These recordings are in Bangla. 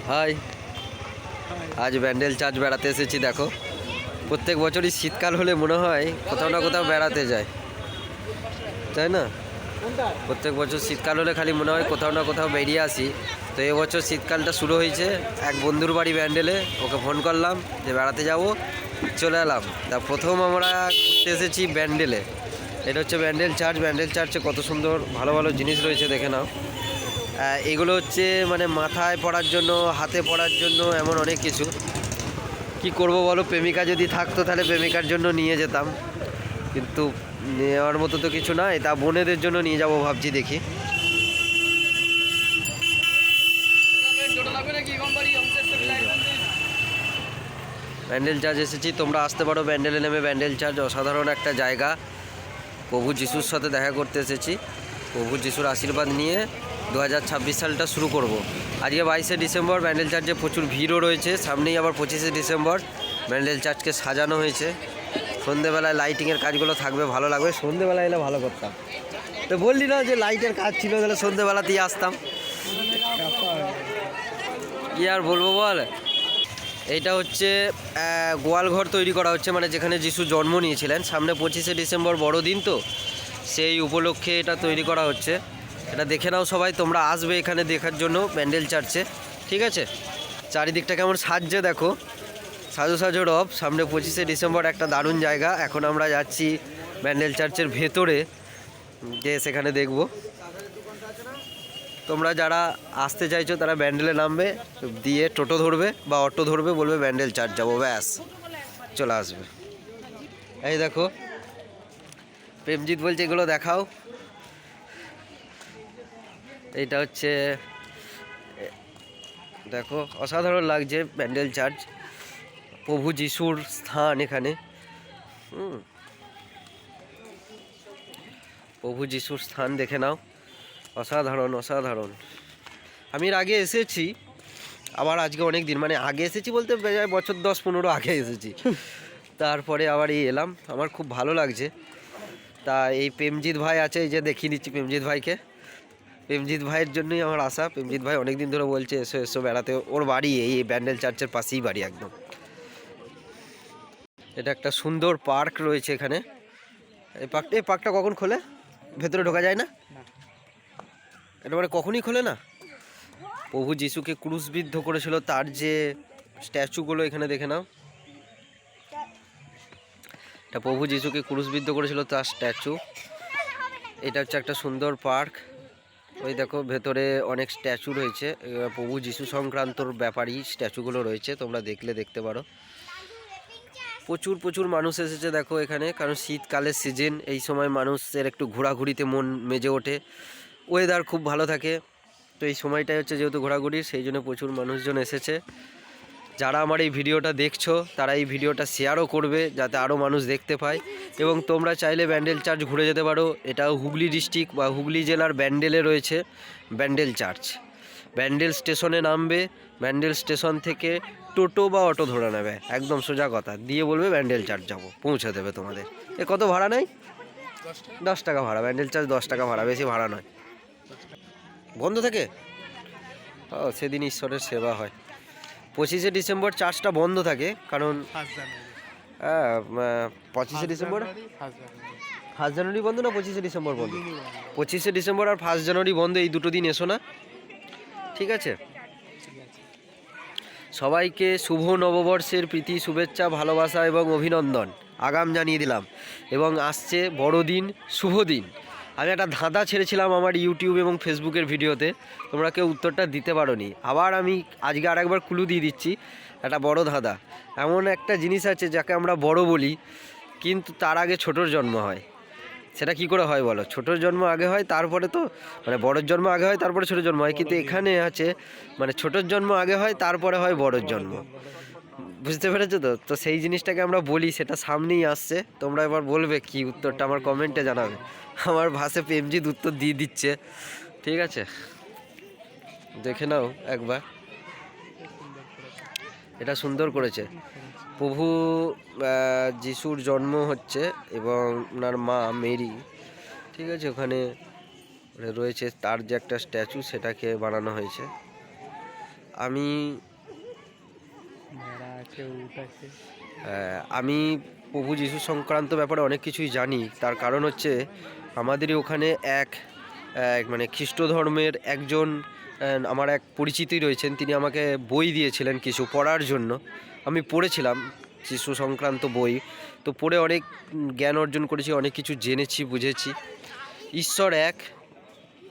হাই, আজ ব্যান্ডেল চার্চ বেড়াতে এসেছি। দেখো, প্রত্যেক বছরই শীতকাল হলে মনে হয় কোথাও না কোথাও বেড়াতে যায়, তাই না? প্রত্যেক বছর শীতকাল হলে খালি মনে হয় কোথাও না কোথাও বেরিয়ে আসি। তো এবছর শীতকালটা শুরু হয়েছে এক বন্ধুর বাড়ি ব্যান্ডেলে, ওকে ফোন করলাম যে বেড়াতে যাব, চলে এলাম। তা প্রথম আমরা ঘুরতে এসেছি ব্যান্ডেলে। এটা হচ্ছে ব্যান্ডেল চার্চ। ব্যান্ডেল চার্চে কত সুন্দর ভালো ভালো জিনিস রয়েছে, দেখে নাও। এগুলো হচ্ছে মানে মাথায় পরার জন্য, হাতে পরার জন্য, এমন অনেক কিছু। কি করব বলো, প্রেমিকা যদি থাকতো তাহলে প্রেমিকার জন্য নিয়ে যেতাম, কিন্তু নেওয়ার মতো তো কিছু নাই। তা বোনেদের জন্য নিয়ে যাব ভাবছি, দেখি। ব্যান্ডেল চার্চ এসেছি, তোমরা আসতে পারো ব্যান্ডেলে নেমে। ব্যান্ডেল চার্চ অসাধারণ একটা জায়গা। প্রভু যিশুর সাথে দেখা করতে এসেছি। প্রভু যিশুর আশীর্বাদ নিয়ে 2026 সালটা শুরু করব। আজকে 22শে ডিসেম্বর। ব্যান্ডেল চার্চে প্রচুর ভিড়ও রয়েছে। সামনেই আবার 25শে ডিসেম্বর। ব্যান্ডেল চার্চকে সাজানো হয়েছে। সন্ধেবেলায় লাইটিংয়ের কাজগুলো থাকবে, ভালো লাগবে। সন্ধেবেলায় এলে ভালো করতাম। তো বললি না যে লাইটের কাজ ছিল, তাহলে সন্ধেবেলাতেই আসতাম। কি আর বলবো বল। এইটা হচ্ছে গোয়ালঘর তৈরি করা হচ্ছে, মানে যেখানে যিশু জন্ম নিয়েছিলেন। সামনে 25শে ডিসেম্বর বড়দিন, তো সেই উপলক্ষে এটা তৈরি করা হচ্ছে। এটা দেখে নাও সবাই, তোমরা আসবে এখানে দেখার জন্য ব্যান্ডেল চার্চে, ঠিক আছে? চারিদিকটা কেমন সাজছে দেখো, সাজো সাজো রব। সামনে 25শে ডিসেম্বর, একটা দারুণ জায়গা। এখন আমরা যাচ্ছি ব্যান্ডেল চার্চের ভেতরে, যে সেখানে দেখব। তোমরা যারা আসতে চাইছো তারা ব্যান্ডেলে নামবে, দিয়ে টোটো ধরবে বা অটো ধরবে, বলবে ব্যান্ডেল চার্চ যাবো, ব্যাস চলে আসবে। এই দেখো, প্রেমজিৎ বলছে এগুলো দেখাও। এইটা হচ্ছে, দেখো অসাধারণ লাগছে ব্যান্ডেল চার্চ। প্রভু যিশুর স্থান এখানে। প্রভু যিশুর স্থান দেখে নাও, অসাধারণ অসাধারণ। আমি এর আগে এসেছি, আবার আজকে অনেক দিন, মানে আগে এসেছি বলতে প্রায় বছর 10-15 আগে এসেছি। তারপরে আবার এই এলাম, আমার খুব ভালো লাগছে। তা এই প্রেমজিৎ ভাই আছে, এই যে দেখিয়ে দিচ্ছি প্রেমজিৎ ভাইকে। প্রেমজিৎ ভাইয়ের জন্যই আমার আশা। প্রেমজিৎ ভাই অনেক দিন ধরে বলছে এসো এসো বেড়াতে। ওর বাড়ি এই ব্যান্ডেল চার্চের পাশেই বাড়ি একদম। এটা একটা সুন্দর পার্ক রয়েছে এখানে। এই পার্কটা কখন খোলে? ভেতরে ঢোকা যায় না? এটা মানে কখনই খোলে না? প্রভু যিশুকে ক্রুশবিদ্ধ করেছিল তার যে স্ট্যাচুগুলো এখানে দেখে নাও। এটা প্রভু যিশুকে ক্রুশবিদ্ধ করেছিল তার স্ট্যাচু। এটা হচ্ছে একটা সুন্দর পার্ক। ওই দেখো ভেতরে অনেক স্ট্যাচু রয়েছে, প্রভু যিশু সংক্রান্তর ব্যাপারই স্ট্যাচুগুলো রয়েছে, তোমরা দেখলে দেখতে পারো। প্রচুর প্রচুর মানুষ এসেছে দেখো এখানে, কারণ শীতকালের সিজন, এই সময় মানুষের একটু ঘোরাঘুরিতে মন মেজে ওঠে, ওয়েদার খুব ভালো থাকে। তো এই সময়টাই হচ্ছে যেহেতু ঘোরাঘুরির, সেই জন্য প্রচুর মানুষজন এসেছে। যারা আমার এই ভিডিওটা দেখছো তারা এই ভিডিওটা শেয়ারও করবে, যাতে আরও মানুষ দেখতে পায়। এবং তোমরা চাইলে ব্যান্ডেল চার্চ ঘুরে যেতে পারো। এটাও হুগলি ডিস্ট্রিক্ট বা হুগলি জেলার ব্যান্ডেলে রয়েছে ব্যান্ডেল চার্চ। ব্যান্ডেল স্টেশনে নামবে, ব্যান্ডেল স্টেশন থেকে টোটো বা অটো ধরে নেবে, একদম সোজা কথা, দিয়ে বলবে ব্যান্ডেল চার্চ যাবো, পৌঁছে দেবে তোমাদের। কত ভাড়া নেয়? 10 টাকা ভাড়া। ব্যান্ডেল চার্চ 10 টাকা ভাড়া, বেশি ভাড়া নয়। বন্ধ থাকে? ও, সেদিন ঈশ্বরের সেবা হয়। 25শে ডিসেম্বর চার্চটা বন্ধ থাকে, কারণ 25শে ডিসেম্বর 1 জানুয়ারি বন্ধ না 25শে ডিসেম্বর বন্ধ? 25শে ডিসেম্বর আর 1 জানুয়ারি বন্ধ, এই দুটো দিন এসো না, ঠিক আছে? সবাইকে শুভ নববর্ষের প্রীতি, শুভেচ্ছা, ভালোবাসা এবং অভিনন্দন আগাম জানিয়ে দিলাম। এবং আসছে বড়দিন, শুভ দিন। আমি একটা ধাঁধা ছেড়েছিলাম আমার ইউটিউব এবং ফেসবুকের ভিডিওতে, তোমরা কেউ উত্তরটা দিতে পারোনি। আবার আমি আজকে আরেকবার ক্লু দিয়ে দিচ্ছি, একটা বড় ধাঁধা। এমন একটা জিনিস আছে যাকে আমরা বড় বলি, কিন্তু তার আগে ছোটোর জন্ম হয়। সেটা কি করে হয় বলো? ছোটোর জন্ম আগে হয়, তারপরে তো মানে বড়োর জন্ম আগে হয়, তারপরে ছোটোর জন্ম হয়। কিন্তু এখানে আছে মানে ছোটোর জন্ম আগে হয়, তারপরে হয় বড়োর জন্ম। বুঝতে পেরেছো তো? তো সেই জিনিসটাকে আমরা বলি, সেটা সামনেই আসছে। তোমরা এবার বলবে কি উত্তরটা, আমার কমেন্টে জানাবে। আমার ভাষে প্রেমজিৎ উত্তর দিয়ে দিচ্ছে, ঠিক আছে? দেখে নাও একবার, এটা সুন্দর করেছে। প্রভু যিশুর জন্ম হচ্ছে এবং ওনার মা মেরি, ঠিক আছে, ওখানে রয়েছে তার যে একটা স্ট্যাচু, সেটাকে বানানো হয়েছে। আমি আমি প্রভু যীশু সংক্রান্ত ব্যাপারে অনেক কিছুই জানি। তার কারণ হচ্ছে আমাদেরই ওখানে এক মানে খ্রিস্ট ধর্মের একজন আমার এক পরিচিতই রয়েছেন, তিনি আমাকে বই দিয়েছিলেন কিছু পড়ার জন্য। আমি পড়েছিলাম যীশু সংক্রান্ত বই, তো পড়ে অনেক জ্ঞান অর্জন করেছি, অনেক কিছু জেনেছি, বুঝেছি। ঈশ্বর এক,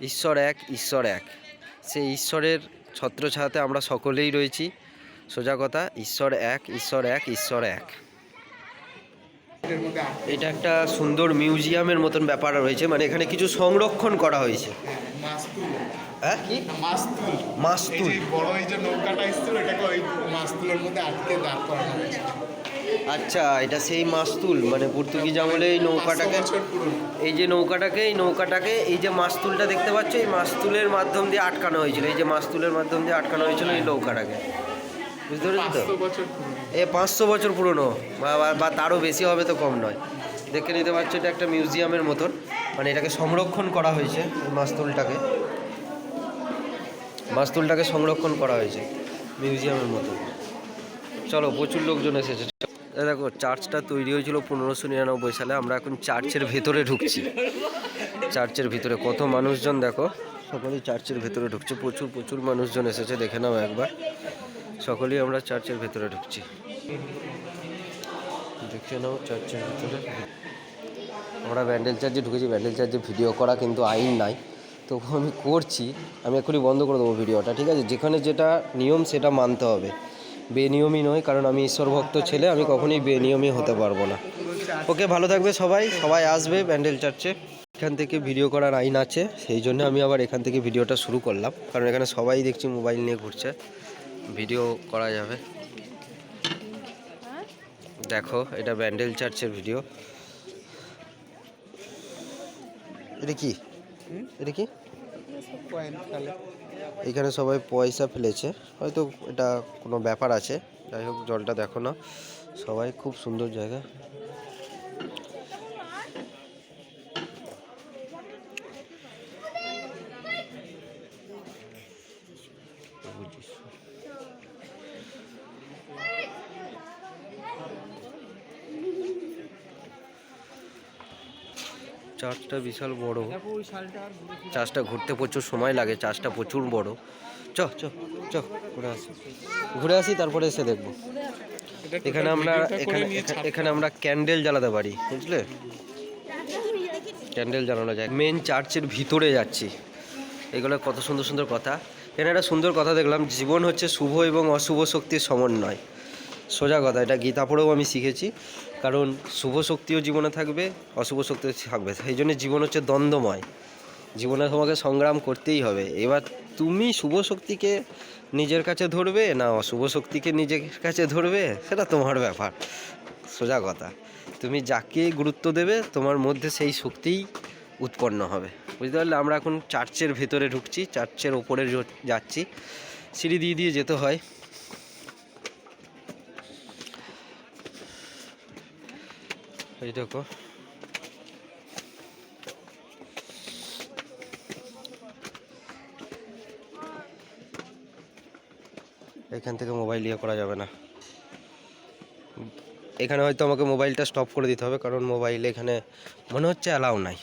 ঈশ্বর এক, ঈশ্বর এক। সেই ঈশ্বরের ছত্রছায়াতে আমরা সকলেই রয়েছি। সোজা কথা, ঈশ্বর এক, ঈশ্বর এক, ঈশ্বর এক। এটা একটা সুন্দর মিউজিয়ামের মতন ব্যাপার রয়েছে, মানে এখানে কিছু সংরক্ষণ করা হয়েছে। হ্যাঁ, কি মাস্তুল? বড় এই যে নৌকাটা এসেছিল এটাকে ওই মাস্তুলের মধ্যে আটকে দাঁড় করানো হয়েছে। আচ্ছা, এটা সেই মাস্তুল, মানে পর্তুগিজ আমলে এই নৌকাটাকে, এই যে নৌকাটাকে এই যে মাস্তুলটা দেখতে পাচ্ছ, এই মাস্তুলের মাধ্যম দিয়ে আটকানো হয়েছিল। এই যে মাস্তুলের মাধ্যম দিয়ে আটকানো হয়েছিল এই নৌকাটাকে, বুঝতে পেরেছি তো? 500 বছর পুরনো বা তারও বেশি হবে, তো কম নয়। দেখে নিতে পারছো, এটা একটা মিউজিয়ামের মতন, মানে এটাকে সংরক্ষণ করা হয়েছে। মাস্তুলটাকে সংরক্ষণ করা হয়েছে মিউজিয়ামের মতন। চলো, প্রচুর লোকজন এসেছে। দেখো, চার্চটা তৈরি হয়েছিল 1599 সালে। আমরা এখন চার্চের ভেতরে ঢুকছি। চার্চের ভিতরে কত মানুষজন দেখো, সকলেই চার্চের ভেতরে ঢুকছে। প্রচুর মানুষজন এসেছে, দেখে নাও একবার। সকলেই আমরা চার্চের ভেতরে ঢুকছি, দেখে নাও চার্চের ভেতরে। আমরা ব্যান্ডেল চার্চে ঢুকেছি। ব্যান্ডেল চার্চে ভিডিও করা কিন্তু আইন নাই, তবু আমি করছি। আমি এখনই বন্ধ করে দেবো ভিডিওটা, ঠিক আছে? যেখানে যেটা নিয়ম সেটা মানতে হবে, বেনিয়মই নয়। কারণ আমি ঈশ্বর ভক্ত ছেলে, আমি কখনোই বেনিয়মই হতে পারবো না। ওকে, ভালো থাকবে সবাই আসবে ব্যান্ডেল চার্চে। এখান থেকে ভিডিও করার আইন আছে, সেই জন্য আমি আবার এখান থেকে ভিডিওটা শুরু করলাম। কারণ এখানে সবাই দেখছি মোবাইল নিয়ে ঘুরছে, ভিডিও করা যাবে। দেখো, এটা ব্যান্ডেল চার্চের ভিডিও। এটা কি এখানে সবাই পয়সা ফেলেছে, হয়তো এটা কোনো ব্যাপার আছে। যাই হোক, জলটা দেখো না, সবাই খুব সুন্দর জায়গা। চার্চটা বিশাল বড়। চার্চটা ঘুরতে প্রচুর সময় লাগে, চার্চটা প্রচুর বড়। ঘুরে আসি, তারপরে এসে দেখবো। এখানে আমরা ক্যান্ডেল জ্বালাতে পারি, বুঝলে? ক্যান্ডেল জ্বালানো যায়। মেন চার্চের ভিতরে যাচ্ছি। এগুলো কত সুন্দর সুন্দর কথা। এখানে একটা সুন্দর কথা দেখলাম, জীবন হচ্ছে শুভ এবং অশুভ শক্তির সমন্বয়। সোজা কথা, এটা গীতা পড়েও আমি শিখেছি। কারণ শুভ শক্তিও জীবনে থাকবে, অশুভ শক্তিও থাকবে। সেই জন্য জীবন হচ্ছে দ্বন্দ্বময়। জীবনে তোমাকে সংগ্রাম করতেই হবে। এবার তুমি শুভ শক্তিকে নিজের কাছে ধরবে না অশুভ শক্তিকে নিজের কাছে ধরবে, সেটা তোমার ব্যাপার। সোজা কথা, তুমি যাকে গুরুত্ব দেবে তোমার মধ্যে সেই শক্তিই উৎপন্ন হবে, বুঝতে পারলে? আমরা এখন চার্চের ভেতরে ঢুকছি, চার্চের ওপরে যাচ্ছি। সিঁড়ি দিয়ে যেতে হয়। এই দেখো, এখান থেকে মোবাইল ইয়ে করা যাবে না। এখানে হয়তো আমাকে মোবাইলটা স্টপ করে দিতে হবে, কারণ মোবাইল এখানে মনে হচ্ছে অ্যালাউ নাই।